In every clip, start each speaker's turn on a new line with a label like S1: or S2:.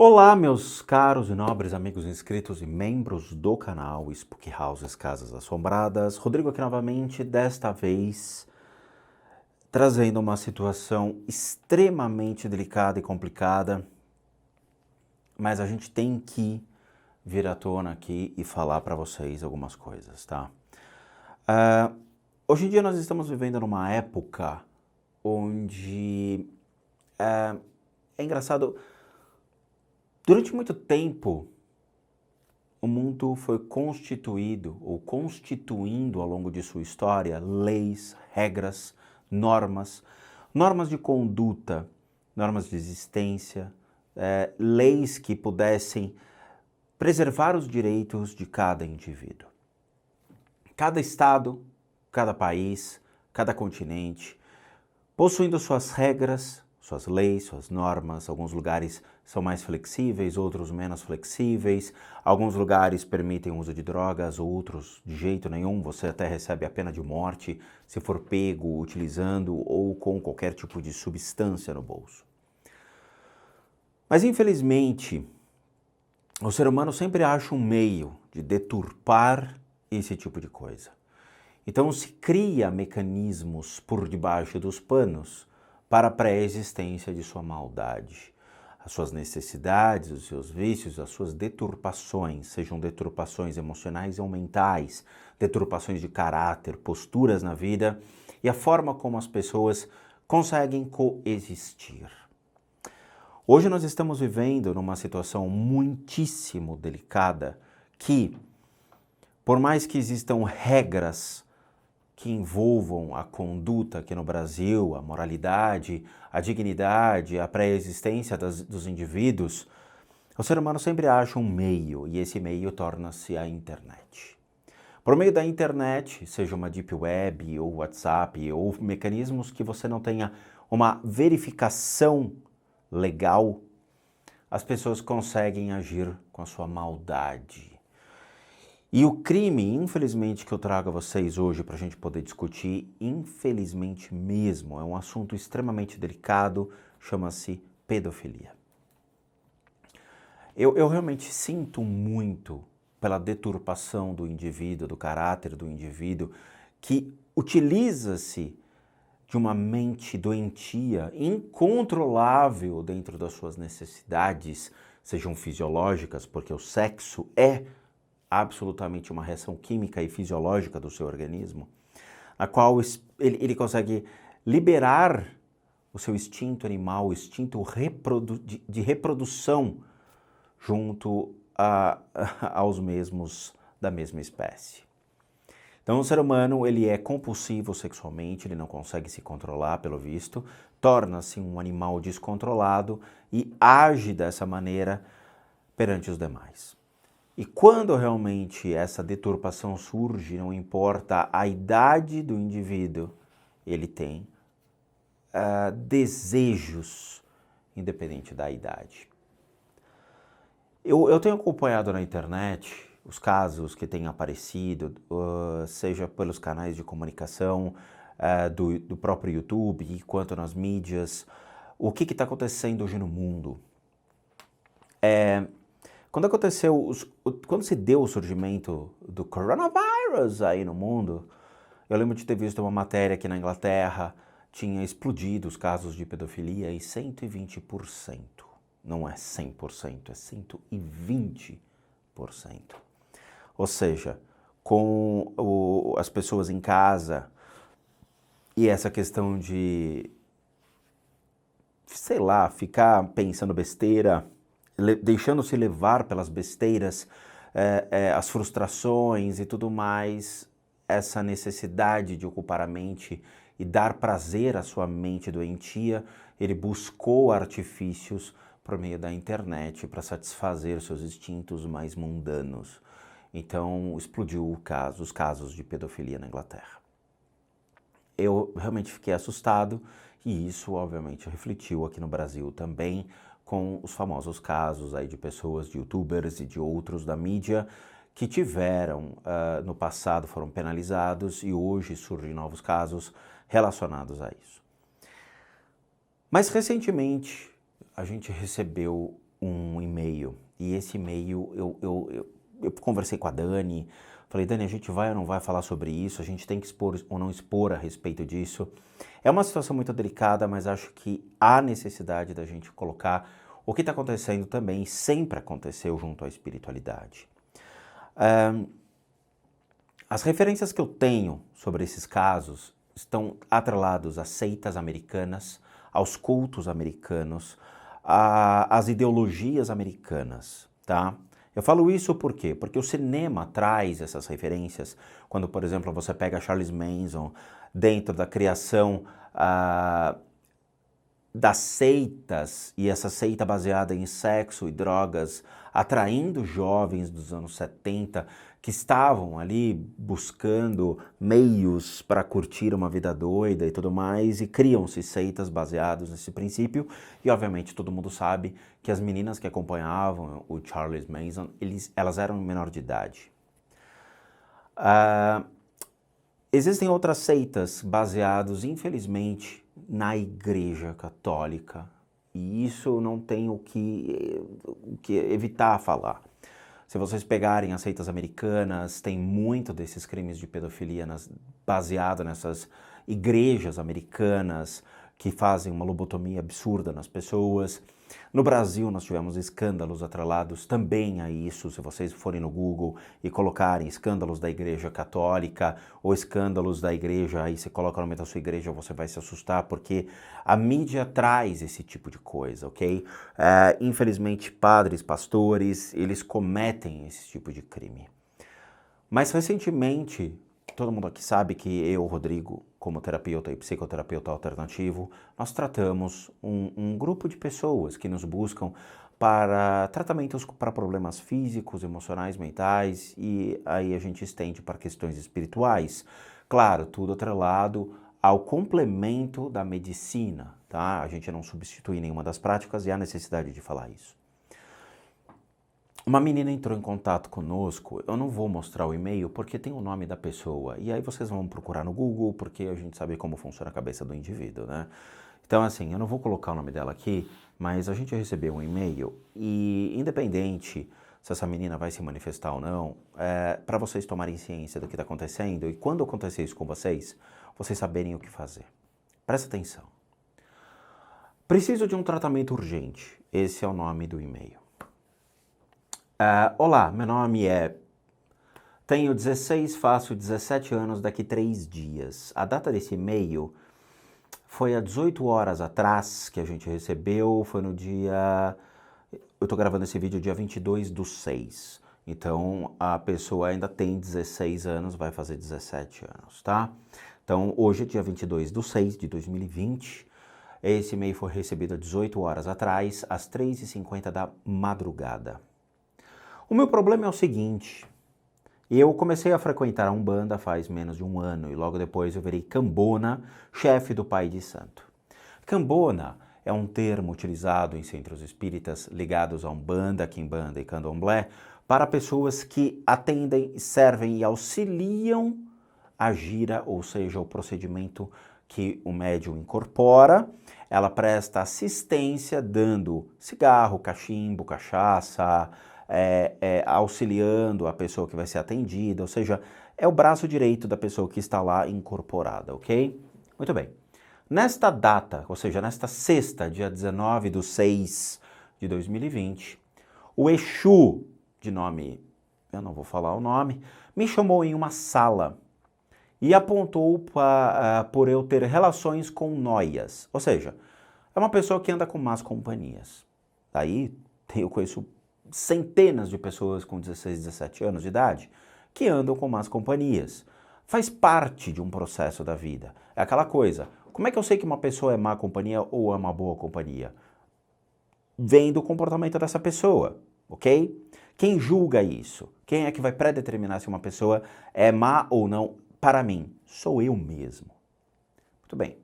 S1: Olá, meus caros e nobres amigos inscritos e membros do canal Spooky Houses Casas Assombradas. Rodrigo aqui novamente, desta vez trazendo uma situação extremamente delicada e complicada, mas a gente tem que vir à tona aqui e falar para vocês algumas coisas, tá? Hoje em dia nós estamos vivendo numa época onde é engraçado. Durante muito tempo, o mundo foi constituído ou constituindo ao longo de sua história leis, regras, normas, normas de conduta, normas de existência, leis que pudessem preservar os direitos de cada indivíduo. Cada estado, cada país, cada continente, possuindo suas regras, suas leis, suas normas. Alguns lugares são mais flexíveis, outros menos flexíveis. Alguns lugares permitem o uso de drogas, outros de jeito nenhum. Você até recebe a pena de morte se for pego utilizando ou com qualquer tipo de substância no bolso. Mas infelizmente, o ser humano sempre acha um meio de deturpar esse tipo de coisa. Então se cria mecanismos por debaixo dos panos para a pré-existência de sua maldade. As suas necessidades, os seus vícios, as suas deturpações, sejam deturpações emocionais ou mentais, deturpações de caráter, posturas na vida e a forma como as pessoas conseguem coexistir. Hoje nós estamos vivendo numa situação muitíssimo delicada que, por mais que existam regras que envolvam a conduta aqui no Brasil, a moralidade, a dignidade, a pré-existência dos indivíduos, o ser humano sempre acha um meio, e esse meio torna-se a internet. Por meio da internet, seja uma deep web, ou WhatsApp, ou mecanismos que você não tenha uma verificação legal, as pessoas conseguem agir com a sua maldade. E o crime, infelizmente, que eu trago a vocês hoje para a gente poder discutir, infelizmente mesmo, é um assunto extremamente delicado, chama-se pedofilia. Eu realmente sinto muito pela deturpação do indivíduo, do caráter do indivíduo, que utiliza-se de uma mente doentia, incontrolável dentro das suas necessidades, sejam fisiológicas, porque o sexo é absolutamente uma reação química e fisiológica do seu organismo, a qual ele consegue liberar o seu instinto animal, o instinto de reprodução junto aos mesmos da mesma espécie. Então o ser humano ele é compulsivo sexualmente, ele não consegue se controlar pelo visto, torna-se um animal descontrolado e age dessa maneira perante os demais. E quando realmente essa deturpação surge, não importa a idade do indivíduo, ele tem desejos, independente da idade. Eu tenho acompanhado na internet os casos que têm aparecido, seja pelos canais de comunicação do próprio YouTube, quanto nas mídias, o que está acontecendo hoje no mundo. Quando se deu o surgimento do coronavírus aí no mundo, eu lembro de ter visto uma matéria que na Inglaterra tinha explodido os casos de pedofilia em 120%. Não é 100%, é 120%. Ou seja, com as pessoas em casa e essa questão de, sei lá, ficar pensando besteira, deixando-se levar pelas besteiras, as frustrações e tudo mais, essa necessidade de ocupar a mente e dar prazer à sua mente doentia, ele buscou artifícios por meio da internet para satisfazer os seus instintos mais mundanos. Então explodiu os casos de pedofilia na Inglaterra. Eu realmente fiquei assustado e isso obviamente refletiu aqui no Brasil também, com os famosos casos aí de pessoas, de youtubers e de outros da mídia que tiveram, no passado foram penalizados e hoje surgem novos casos relacionados a isso. Mas recentemente a gente recebeu um e-mail. E esse e-mail, eu conversei com a Dani, falei, Dani, a gente vai ou não vai falar sobre isso? A gente tem que expor ou não expor a respeito disso? É uma situação muito delicada, mas acho que há necessidade da gente colocar o que está acontecendo também, sempre aconteceu junto à espiritualidade. As referências que eu tenho sobre esses casos estão atrelados às seitas americanas, aos cultos americanos, às ideologias americanas, tá? Eu falo isso por quê? Porque o cinema traz essas referências. Quando, por exemplo, você pega Charles Manson dentro da criação das seitas, e essa seita baseada em sexo e drogas, atraindo jovens dos anos 70 que estavam ali buscando meios para curtir uma vida doida e tudo mais, e criam-se seitas baseadas nesse princípio, e obviamente todo mundo sabe que as meninas que acompanhavam o Charles Manson, elas eram menor de idade. Existem outras seitas baseadas, infelizmente, na Igreja Católica, e isso não tem o que evitar falar. Se vocês pegarem as seitas americanas, tem muito desses crimes de pedofilia baseado nessas igrejas americanas que fazem uma lobotomia absurda nas pessoas. No Brasil, nós tivemos escândalos atrelados também a isso. Se vocês forem no Google e colocarem escândalos da Igreja Católica ou escândalos da igreja, aí você coloca o nome da sua igreja, você vai se assustar, porque a mídia traz esse tipo de coisa, ok? Infelizmente, padres, pastores, eles cometem esse tipo de crime. Mas recentemente, todo mundo aqui sabe que eu, Rodrigo, como terapeuta e psicoterapeuta alternativo, nós tratamos um grupo de pessoas que nos buscam para tratamentos para problemas físicos, emocionais, mentais, e aí a gente estende para questões espirituais. Claro, tudo atrelado ao complemento da medicina, tá? A gente não substitui nenhuma das práticas e há necessidade de falar isso. Uma menina entrou em contato conosco, eu não vou mostrar o e-mail porque tem o nome da pessoa, e aí vocês vão procurar no Google porque a gente sabe como funciona a cabeça do indivíduo, né? Então assim, eu não vou colocar o nome dela aqui, mas a gente recebeu um e-mail e independente se essa menina vai se manifestar ou não, para vocês tomarem ciência do que está acontecendo e quando acontecer isso com vocês saberem o que fazer. Presta atenção. Preciso de um tratamento urgente, esse é o nome do e-mail. Olá, meu nome tenho 16, faço 17 anos daqui 3 dias. A data desse e-mail foi há 18 horas atrás que a gente recebeu, foi no dia... Eu tô gravando esse vídeo dia 22/6. Então, a pessoa ainda tem 16 anos, vai fazer 17 anos, tá? Então, hoje é dia 22/6 de 2020. Esse e-mail foi recebido há 18 horas atrás, às 3h50 da madrugada. O meu problema é o seguinte, eu comecei a frequentar a Umbanda faz menos de um ano e logo depois eu virei Cambona, chefe do Pai de Santo. Cambona é um termo utilizado em centros espíritas ligados a Umbanda, Quimbanda e Candomblé para pessoas que atendem, servem e auxiliam a gira, ou seja, o procedimento que o médium incorpora. Ela presta assistência dando cigarro, cachimbo, cachaça, auxiliando a pessoa que vai ser atendida, ou seja, é o braço direito da pessoa que está lá incorporada, ok? Muito bem. Nesta data, ou seja, nesta sexta, dia 19/6 de 2020, o Exu, de nome, eu não vou falar o nome, me chamou em uma sala e apontou por eu ter relações com noias, ou seja, é uma pessoa que anda com más companhias. Daí eu conheço centenas de pessoas com 16, 17 anos de idade que andam com más companhias. Faz parte de um processo da vida. É aquela coisa, como é que eu sei que uma pessoa é má companhia ou é uma boa companhia? Vem do comportamento dessa pessoa, ok? Quem julga isso? Quem é que vai predeterminar se uma pessoa é má ou não? Para mim, sou eu mesmo. Muito bem.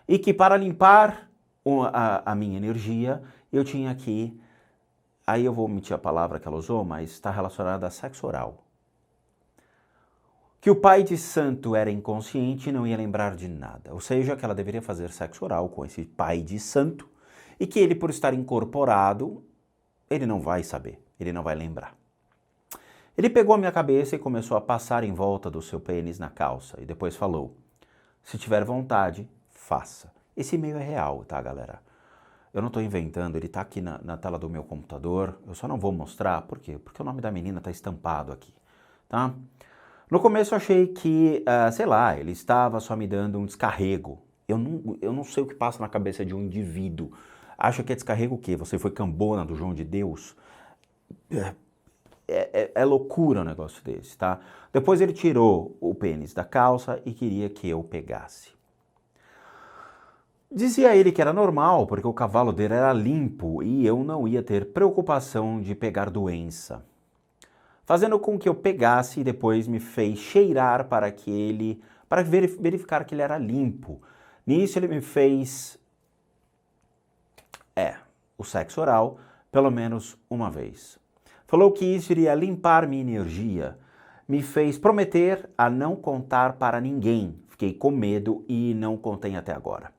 S1: E que para limpar a minha energia, eu tinha que... Aí eu vou omitir a palavra que ela usou, mas está relacionada a sexo oral. Que o pai de santo era inconsciente e não ia lembrar de nada. Ou seja, que ela deveria fazer sexo oral com esse pai de santo e que ele, por estar incorporado, ele não vai saber, ele não vai lembrar. Ele pegou a minha cabeça e começou a passar em volta do seu pênis na calça e depois falou: se tiver vontade, faça. Esse e-mail é real, tá, galera? Eu não estou inventando, ele está aqui na tela do meu computador, eu só não vou mostrar, por quê? Porque o nome da menina está estampado aqui, tá? No começo eu achei que, sei lá, ele estava só me dando um descarrego. Eu não sei o que passa na cabeça de um indivíduo. Acha que é descarrego o quê? Você foi cambona do João de Deus? É loucura um negócio desse, tá? Depois ele tirou o pênis da calça e queria que eu pegasse. Dizia ele que era normal, porque o cavalo dele era limpo e eu não ia ter preocupação de pegar doença. Fazendo com que eu pegasse e depois me fez cheirar para verificar que ele era limpo. Nisso ele me fez o sexo oral pelo menos uma vez. Falou que isso iria limpar minha energia. Me fez prometer a não contar para ninguém. Fiquei com medo e não contei até agora.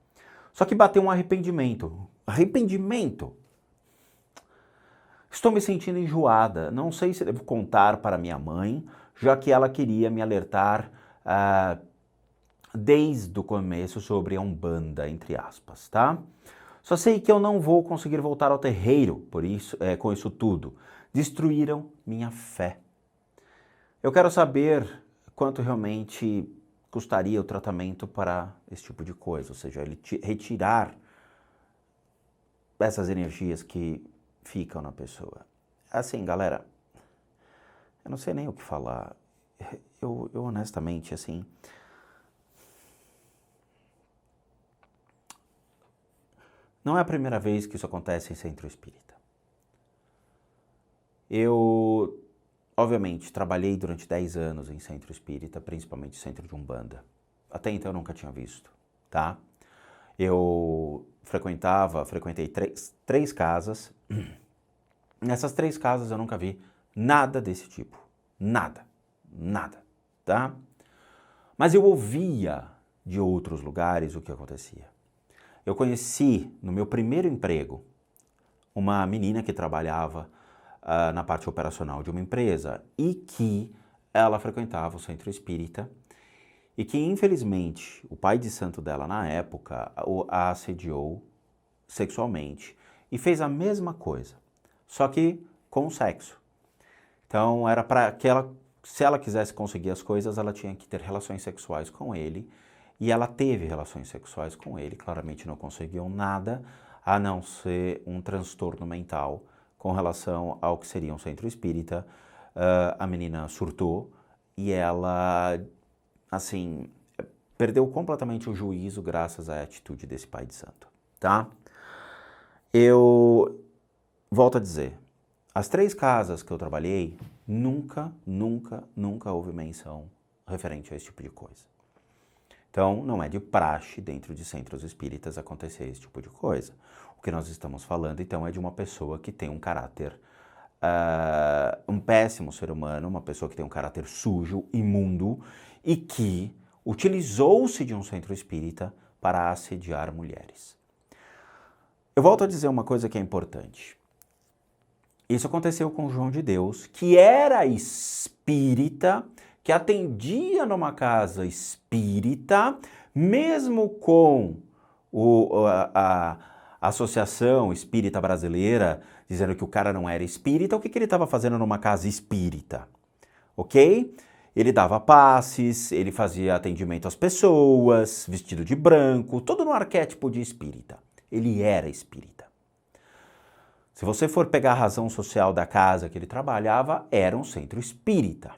S1: Só que bateu um arrependimento. Arrependimento? Estou me sentindo enjoada. Não sei se devo contar para minha mãe, já que ela queria me alertar desde o começo sobre a Umbanda, entre aspas, tá? Só sei que eu não vou conseguir voltar ao terreiro com isso tudo. Destruíram minha fé. Eu quero saber quanto realmente custaria o tratamento para esse tipo de coisa, ou seja, ele retirar essas energias que ficam na pessoa. Assim, galera, eu não sei nem o que falar. Eu honestamente, assim, não é a primeira vez que isso acontece em centro espírita. Eu, obviamente, trabalhei durante 10 anos em centro espírita, principalmente centro de Umbanda. Até então eu nunca tinha visto, tá? Eu frequentei três casas. Nessas 3 casas eu nunca vi nada desse tipo. Nada, tá? Mas eu ouvia de outros lugares o que acontecia. Eu conheci, no meu primeiro emprego, uma menina que trabalhava na parte operacional de uma empresa e que ela frequentava o centro espírita e que, infelizmente, o pai de santo dela, na época, a assediou sexualmente e fez a mesma coisa, só que com sexo. Então, era para que se ela quisesse conseguir as coisas, ela tinha que ter relações sexuais com ele, e ela teve relações sexuais com ele, claramente não conseguiu nada, a não ser um transtorno mental com relação ao que seria um centro espírita. A menina surtou e ela, assim, perdeu completamente o juízo graças à atitude desse pai de santo, tá? Eu volto a dizer, as 3 casas que eu trabalhei, nunca houve menção referente a esse tipo de coisa. Então, não é de praxe dentro de centros espíritas acontecer esse tipo de coisa. O que nós estamos falando, então, é de uma pessoa que tem um caráter, um péssimo ser humano, uma pessoa que tem um caráter sujo, imundo, e que utilizou-se de um centro espírita para assediar mulheres. Eu volto a dizer uma coisa que é importante. Isso aconteceu com João de Deus, que era espírita, que atendia numa casa espírita, mesmo com a Associação Espírita Brasileira dizendo que o cara não era espírita. O que ele estava fazendo numa casa espírita? Ok? Ele dava passes, ele fazia atendimento às pessoas, vestido de branco, todo no arquétipo de espírita. Ele era espírita. Se você for pegar a razão social da casa que ele trabalhava, era um centro espírita.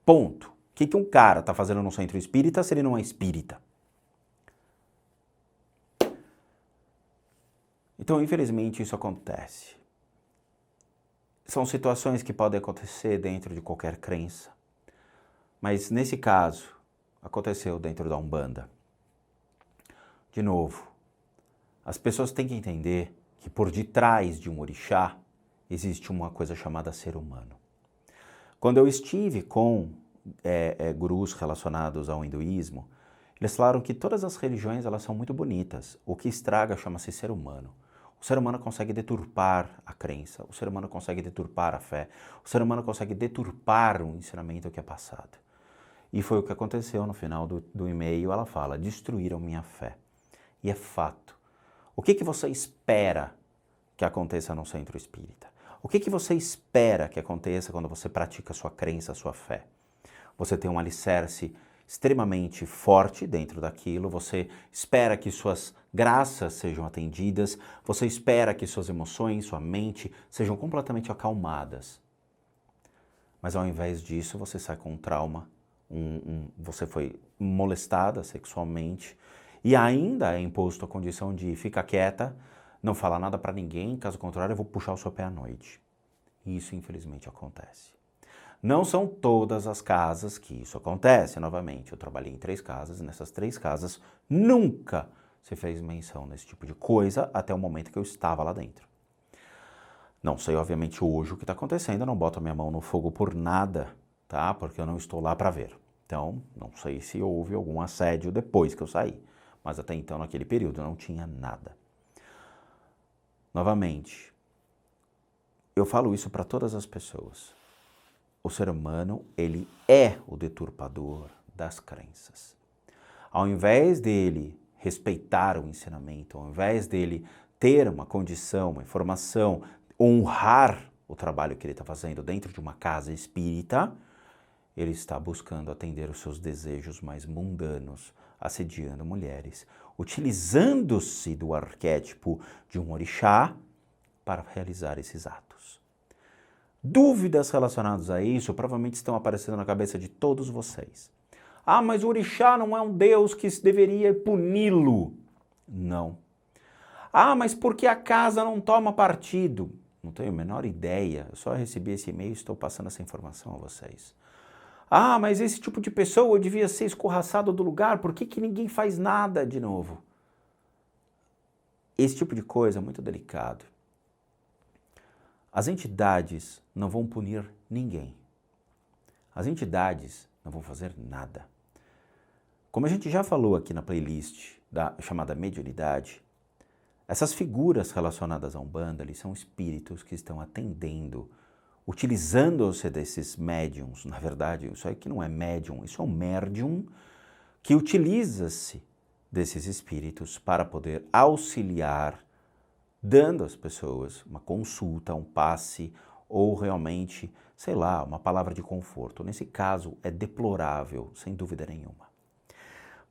S1: Ponto. O que um cara está fazendo num centro espírita se ele não é espírita? Então, infelizmente, isso acontece. São situações que podem acontecer dentro de qualquer crença. Mas, nesse caso, aconteceu dentro da Umbanda. De novo, as pessoas têm que entender que por detrás de um orixá existe uma coisa chamada ser humano. Quando eu estive com gurus relacionados ao hinduísmo, eles falaram que todas as religiões elas são muito bonitas. O que estraga chama-se ser humano. O ser humano consegue deturpar a crença, o ser humano consegue deturpar a fé, o ser humano consegue deturpar o ensinamento que é passado. E foi o que aconteceu no final do e-mail. Ela fala: destruíram minha fé. E é fato. O que você espera que aconteça no centro espírita? O que você espera que aconteça quando você pratica a sua crença, a sua fé? Você tem um alicerce extremamente forte dentro daquilo, você espera que suas graças sejam atendidas, você espera que suas emoções, sua mente sejam completamente acalmadas. Mas ao invés disso, você sai com um trauma, você foi molestada sexualmente e ainda é imposto a condição de fica quieta, não fala nada para ninguém, caso contrário eu vou puxar o seu pé à noite. E isso infelizmente acontece. Não são todas as casas que isso acontece, novamente. Eu trabalhei em 3 casas e nessas 3 casas nunca se fez menção nesse tipo de coisa até o momento que eu estava lá dentro. Não sei, obviamente, hoje o que está acontecendo, eu não boto a minha mão no fogo por nada, tá? Porque eu não estou lá para ver. Então, não sei se houve algum assédio depois que eu saí. Mas até então, naquele período, não tinha nada. Novamente, eu falo isso para todas as pessoas. O ser humano, ele é o deturpador das crenças. Ao invés dele respeitar o ensinamento, ao invés dele ter uma condição, uma informação, honrar o trabalho que ele está fazendo dentro de uma casa espírita, ele está buscando atender os seus desejos mais mundanos, assediando mulheres, utilizando-se do arquétipo de um orixá para realizar esses atos. Dúvidas relacionadas a isso provavelmente estão aparecendo na cabeça de todos vocês. Ah, mas o orixá não é um deus que deveria puni-lo. Não. Ah, mas por que a casa não toma partido? Não tenho a menor ideia. Eu só recebi esse e-mail e estou passando essa informação a vocês. Ah, mas esse tipo de pessoa devia ser escorraçado do lugar. Por que ninguém faz nada de novo? Esse tipo de coisa é muito delicado. As entidades não vão punir ninguém. As entidades não vão fazer nada. Como a gente já falou aqui na playlist da chamada mediunidade, essas figuras relacionadas à Umbanda, eles são espíritos que estão atendendo, utilizando-se desses médiums. Na verdade, isso aqui não é médium, isso é um médium que utiliza-se desses espíritos para poder auxiliar, dando às pessoas uma consulta, um passe ou realmente, sei lá, uma palavra de conforto. Nesse caso é deplorável, sem dúvida nenhuma.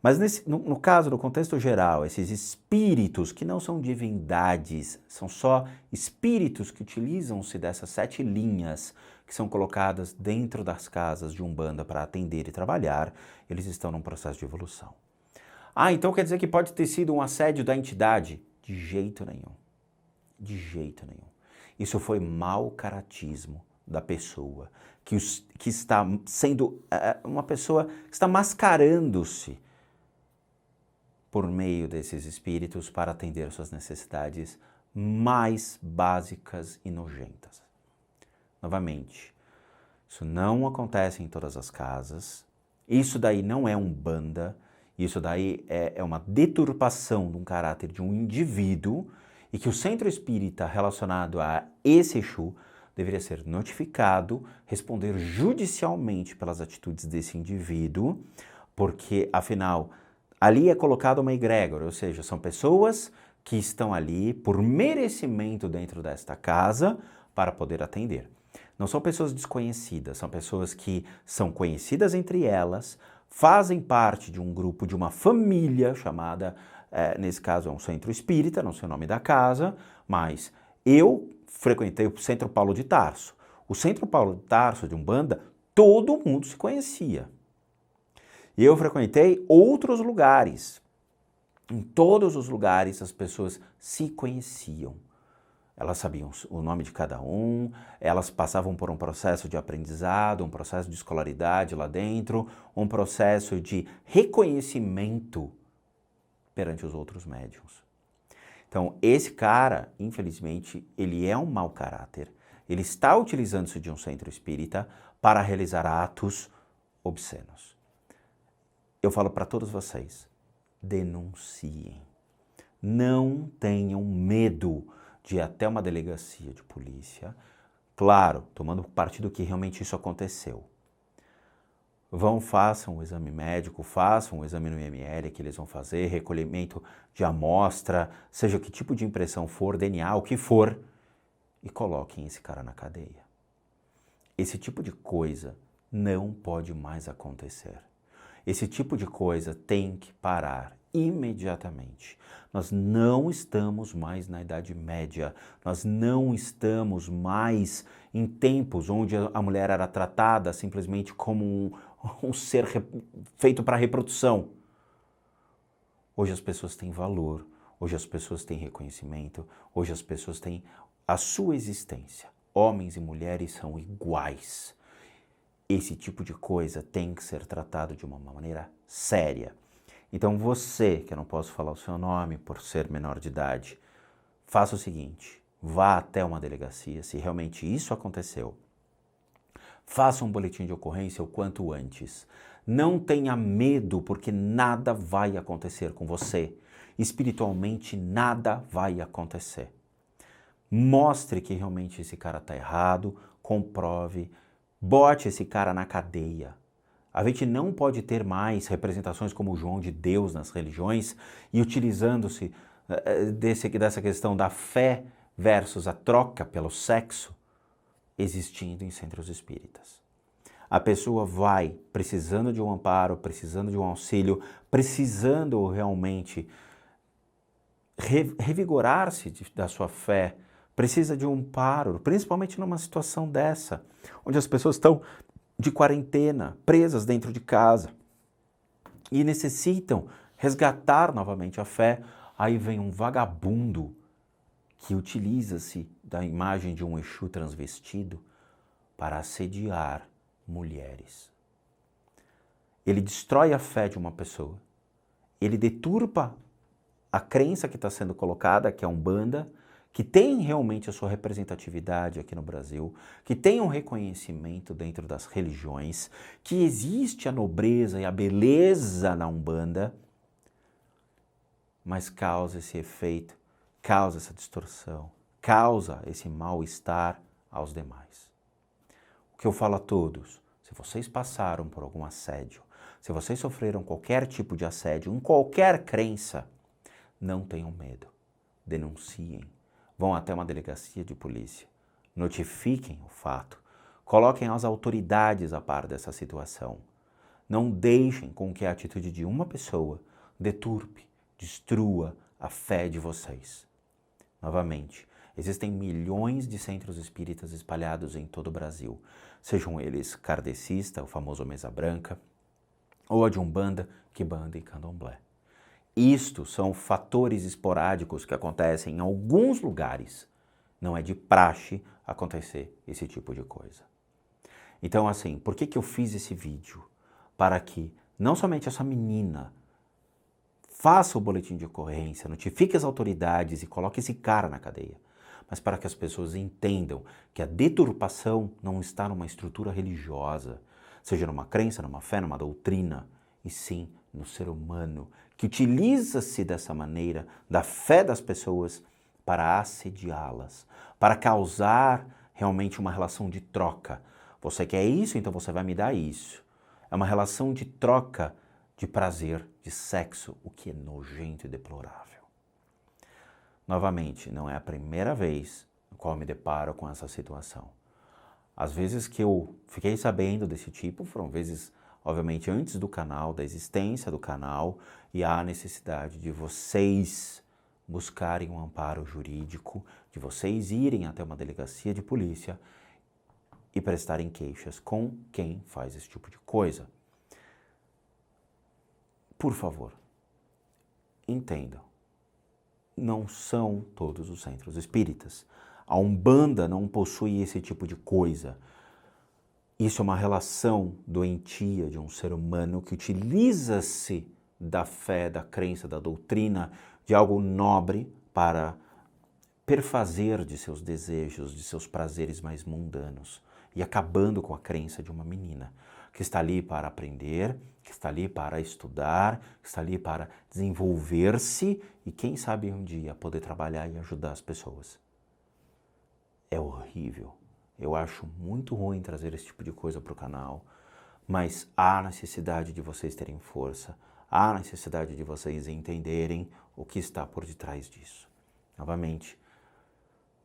S1: Mas no caso, no contexto geral, esses espíritos que não são divindades, são só espíritos que utilizam-se dessas 7 linhas que são colocadas dentro das casas de Umbanda para atender e trabalhar, eles estão num processo de evolução. Ah, então quer dizer que pode ter sido um assédio da entidade? De jeito nenhum. De jeito nenhum. Isso foi mau caratismo da pessoa, que está sendo uma pessoa que está mascarando-se por meio desses espíritos para atender suas necessidades mais básicas e nojentas. Novamente, isso não acontece em todas as casas, isso daí não é Umbanda, isso daí é uma deturpação de um caráter de um indivíduo e que o centro espírita relacionado a esse Exu deveria ser notificado, responder judicialmente pelas atitudes desse indivíduo, porque, afinal, ali é colocada uma egrégora, ou seja, são pessoas que estão ali por merecimento dentro desta casa para poder atender. Não são pessoas desconhecidas, são pessoas que são conhecidas entre elas, fazem parte de um grupo, de uma família chamada, nesse caso é um centro espírita, não sei o nome da casa, mas eu frequentei o Centro Paulo de Tarso. O Centro Paulo de Tarso de Umbanda, todo mundo se conhecia. E eu frequentei outros lugares. Em todos os lugares as pessoas se conheciam. Elas sabiam o nome de cada um, elas passavam por um processo de aprendizado, um processo de escolaridade lá dentro, um processo de reconhecimento perante os outros médiuns. Então, esse cara, infelizmente, ele é um mau caráter. Ele está utilizando-se de um centro espírita para realizar atos obscenos. Eu falo para todos vocês, denunciem. Não tenham medo de ir até uma delegacia de polícia, claro, tomando partido que realmente isso aconteceu. Façam o exame médico, façam o exame no IML que eles vão fazer, recolhimento de amostra, seja que tipo de impressão for, DNA, o que for, e coloquem esse cara na cadeia. Esse tipo de coisa não pode mais acontecer. Esse tipo de coisa tem que parar imediatamente. Nós não estamos mais na Idade Média, nós não estamos mais em tempos onde a mulher era tratada simplesmente como um ser feito para reprodução. Hoje as pessoas têm valor, hoje as pessoas têm reconhecimento, hoje as pessoas têm a sua existência. Homens e mulheres são iguais. Esse tipo de coisa tem que ser tratado de uma maneira séria. Então você, que eu não posso falar o seu nome por ser menor de idade, faça o seguinte, vá até uma delegacia, se realmente isso aconteceu. Faça um boletim de ocorrência o quanto antes. Não tenha medo, porque nada vai acontecer com você. Espiritualmente, nada vai acontecer. Mostre que realmente esse cara está errado, comprove, bote esse cara na cadeia. A gente não pode ter mais representações como o João de Deus nas religiões e utilizando-se dessa questão da fé versus a troca pelo sexo existindo em centros espíritas. A pessoa vai precisando de um amparo, precisando de um auxílio, precisando realmente revigorar-se da sua fé, precisa de um amparo, principalmente numa situação dessa, onde as pessoas estão de quarentena, presas dentro de casa e necessitam resgatar novamente a fé. Aí vem um vagabundo que utiliza-se da imagem de um Exu transvestido para assediar mulheres. Ele destrói a fé de uma pessoa, ele deturpa a crença que está sendo colocada, que é a Umbanda, que tem realmente a sua representatividade aqui no Brasil, que tem um reconhecimento dentro das religiões, que existe a nobreza e a beleza na Umbanda, mas causa esse efeito, causa essa distorção, causa esse mal-estar aos demais. O que eu falo a todos, se vocês passaram por algum assédio, se vocês sofreram qualquer tipo de assédio, em qualquer crença, não tenham medo, denunciem, vão até uma delegacia de polícia, notifiquem o fato, coloquem as autoridades a par dessa situação. Não deixem com que a atitude de uma pessoa deturpe, destrua a fé de vocês. Novamente, existem milhões de centros espíritas espalhados em todo o Brasil, sejam eles kardecista, o famoso mesa branca, ou a de Umbanda, Quimbanda e Candomblé. Isto são fatores esporádicos que acontecem em alguns lugares. Não é de praxe acontecer esse tipo de coisa. Então, assim, por que eu fiz esse vídeo? Para que não somente essa menina faça o boletim de ocorrência, notifique as autoridades e coloque esse cara na cadeia, mas para que as pessoas entendam que a deturpação não está numa estrutura religiosa, seja numa crença, numa fé, numa doutrina, e sim no ser humano, que utiliza-se dessa maneira, da fé das pessoas, para assediá-las, para causar realmente uma relação de troca. Você quer isso, então você vai me dar isso. É uma relação de troca de prazer, de sexo, o que é nojento e deplorável. Novamente, não é a primeira vez no qual eu me deparo com essa situação. As vezes que eu fiquei sabendo desse tipo foram vezes, obviamente, antes do canal, da existência do canal, e há a necessidade de vocês buscarem um amparo jurídico, de vocês irem até uma delegacia de polícia e prestarem queixas com quem faz esse tipo de coisa. Por favor, entendam, não são todos os centros espíritas. A Umbanda não possui esse tipo de coisa. Isso é uma relação doentia de um ser humano que utiliza-se da fé, da crença, da doutrina, de algo nobre para perfazer de seus desejos, de seus prazeres mais mundanos e acabando com a crença de uma menina que está ali para aprender, que está ali para estudar, que está ali para desenvolver-se e quem sabe um dia poder trabalhar e ajudar as pessoas. é horrível. Eu acho muito ruim trazer esse tipo de coisa para o canal, mas há necessidade de vocês terem força, há necessidade de vocês entenderem o que está por detrás disso. Novamente,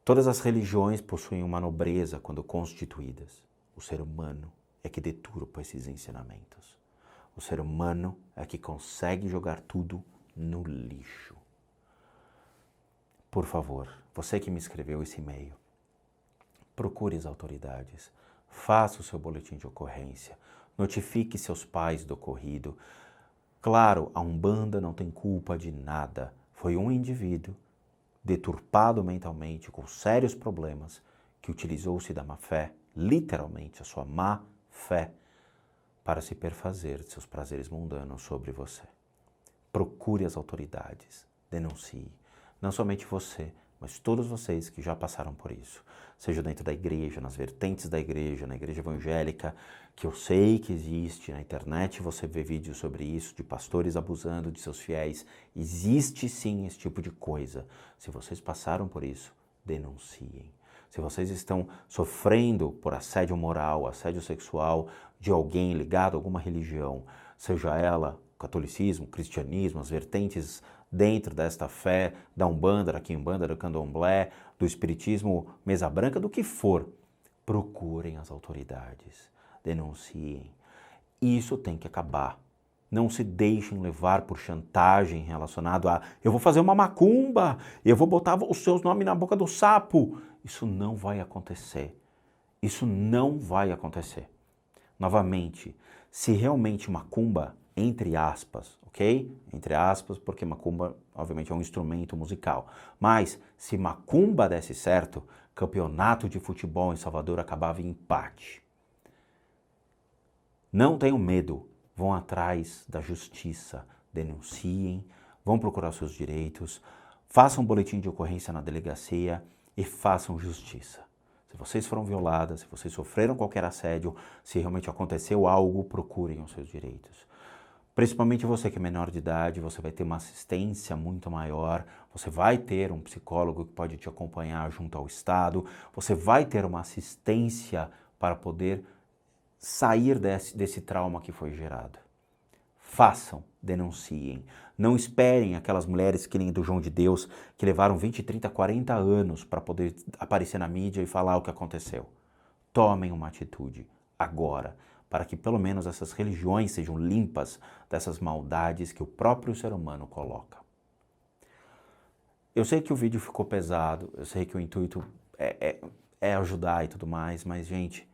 S1: todas as religiões possuem uma nobreza quando constituídas. O ser humano é que deturpa esses ensinamentos. O ser humano é que consegue jogar tudo no lixo. Por favor, você que me escreveu esse e-mail, procure as autoridades, faça o seu boletim de ocorrência, notifique seus pais do ocorrido. Claro, a Umbanda não tem culpa de nada. Foi um indivíduo deturpado mentalmente, com sérios problemas, que utilizou-se da má fé, literalmente a sua má fé, para se perfazer de seus prazeres mundanos sobre você. Procure as autoridades, denuncie. Não somente você, mas todos vocês que já passaram por isso. Seja dentro da igreja, nas vertentes da igreja, na igreja evangélica, que eu sei que existe, na internet você vê vídeos sobre isso, de pastores abusando de seus fiéis. Existe sim esse tipo de coisa. Se vocês passaram por isso, denunciem. Se vocês estão sofrendo por assédio moral, assédio sexual de alguém ligado a alguma religião, seja ela catolicismo, cristianismo, as vertentes dentro desta fé, da Umbanda, da Quimbanda, do Candomblé, do Espiritismo, mesa branca, do que for, procurem as autoridades, denunciem. Isso tem que acabar. Não se deixem levar por chantagem relacionado a eu vou fazer uma macumba, eu vou botar os seus nomes na boca do sapo. Isso não vai acontecer. Isso não vai acontecer. Novamente, se realmente macumba, entre aspas, ok? Entre aspas, porque macumba, obviamente, é um instrumento musical. Mas, se macumba desse certo, campeonato de futebol em Salvador acabava em empate. Não tenham medo, vão atrás da justiça, denunciem, vão procurar seus direitos, façam um boletim de ocorrência na delegacia e façam justiça. Se vocês foram violadas, se vocês sofreram qualquer assédio, se realmente aconteceu algo, procurem os seus direitos. Principalmente você que é menor de idade, você vai ter uma assistência muito maior, você vai ter um psicólogo que pode te acompanhar junto ao Estado, você vai ter uma assistência para poder sair desse trauma que foi gerado. Façam, denunciem. Não esperem aquelas mulheres que nem do João de Deus, que levaram 20, 30, 40 anos para poder aparecer na mídia e falar o que aconteceu. Tomem uma atitude agora, para que pelo menos essas religiões sejam limpas dessas maldades que o próprio ser humano coloca. Eu sei que o vídeo ficou pesado, eu sei que o intuito é ajudar e tudo mais, mas, gente,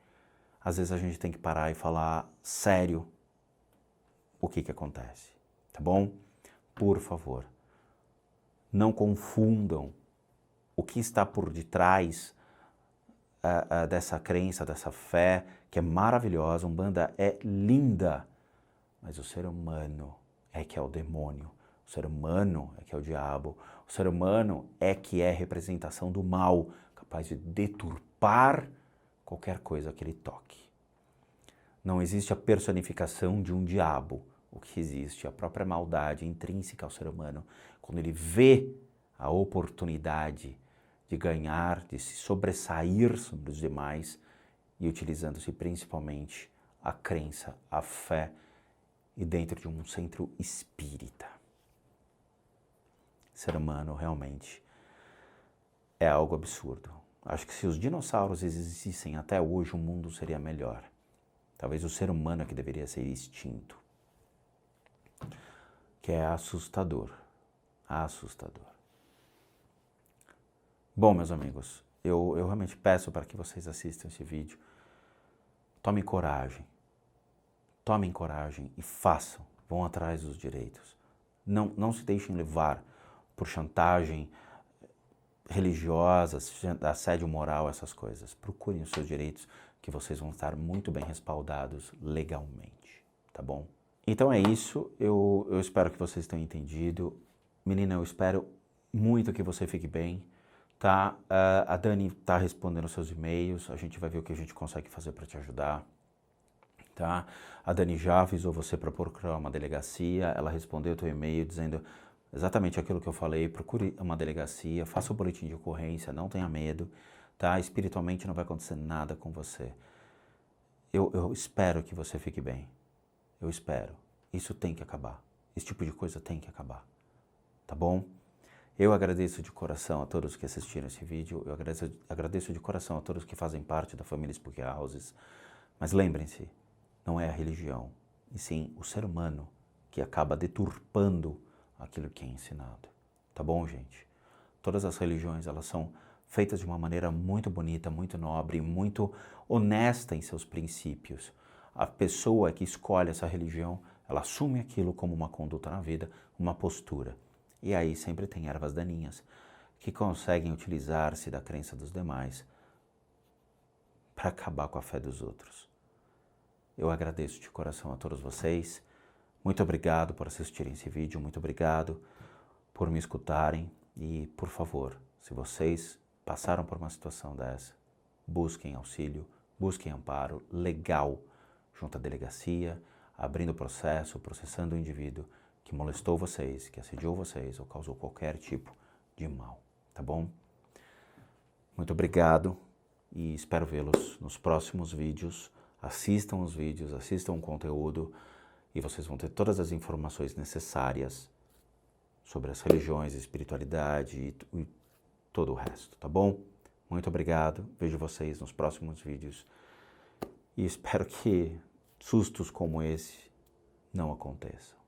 S1: às vezes a gente tem que parar e falar sério o que acontece, tá bom? Por favor, não confundam o que está por detrás dessa crença, dessa fé, que é maravilhosa, Umbanda é linda, mas o ser humano é que é o demônio, o ser humano é que é o diabo, o ser humano é que é representação do mal, capaz de deturpar qualquer coisa que ele toque. Não existe a personificação de um diabo, o que existe é a própria maldade intrínseca ao ser humano, quando ele vê a oportunidade de ganhar, de se sobressair sobre os demais e utilizando-se principalmente a crença, a fé e dentro de um centro espírita. O ser humano realmente é algo absurdo. Acho que se os dinossauros existissem até hoje, o mundo seria melhor. Talvez o ser humano é que deveria ser extinto. Que é assustador. Assustador. Bom, meus amigos, eu realmente peço para que vocês assistam esse vídeo. Tomem coragem e façam, vão atrás dos direitos. Não se deixem levar por chantagem religiosa, assédio moral, essas coisas. Procurem os seus direitos, que vocês vão estar muito bem respaldados legalmente, tá bom? Então é isso, eu espero que vocês tenham entendido. Menina, eu espero muito que você fique bem. Tá? A Dani está respondendo seus e-mails, a gente vai ver o que a gente consegue fazer para te ajudar. Tá? A Dani já avisou você para procurar uma delegacia, ela respondeu o teu e-mail dizendo exatamente aquilo que eu falei, procure uma delegacia, faça o boletim de ocorrência, não tenha medo. tá? Espiritualmente não vai acontecer nada com você. Eu espero que você fique bem. Eu espero. Isso tem que acabar. Esse tipo de coisa tem que acabar. Tá bom? Eu agradeço de coração a todos que assistiram esse vídeo. Eu agradeço de coração a todos que fazem parte da família Spook Houses. Mas lembrem-se, não é a religião, e sim o ser humano que acaba deturpando aquilo que é ensinado. Tá bom, gente? Todas as religiões, elas são feitas de uma maneira muito bonita, muito nobre, muito honesta em seus princípios. A pessoa que escolhe essa religião, ela assume aquilo como uma conduta na vida, uma postura. E aí sempre tem ervas daninhas que conseguem utilizar-se da crença dos demais para acabar com a fé dos outros. Eu agradeço de coração a todos vocês. Muito obrigado por assistirem esse vídeo, muito obrigado por me escutarem e, por favor, se vocês passaram por uma situação dessa, busquem auxílio, busquem amparo legal junto à delegacia, abrindo processo, processando o indivíduo que molestou vocês, que assediou vocês ou causou qualquer tipo de mal, tá bom? Muito obrigado e espero vê-los nos próximos vídeos. Assistam os vídeos, assistam o conteúdo e vocês vão ter todas as informações necessárias sobre as religiões, a espiritualidade e todo o resto, tá bom? Muito obrigado, vejo vocês nos próximos vídeos e espero que sustos como esse não aconteçam.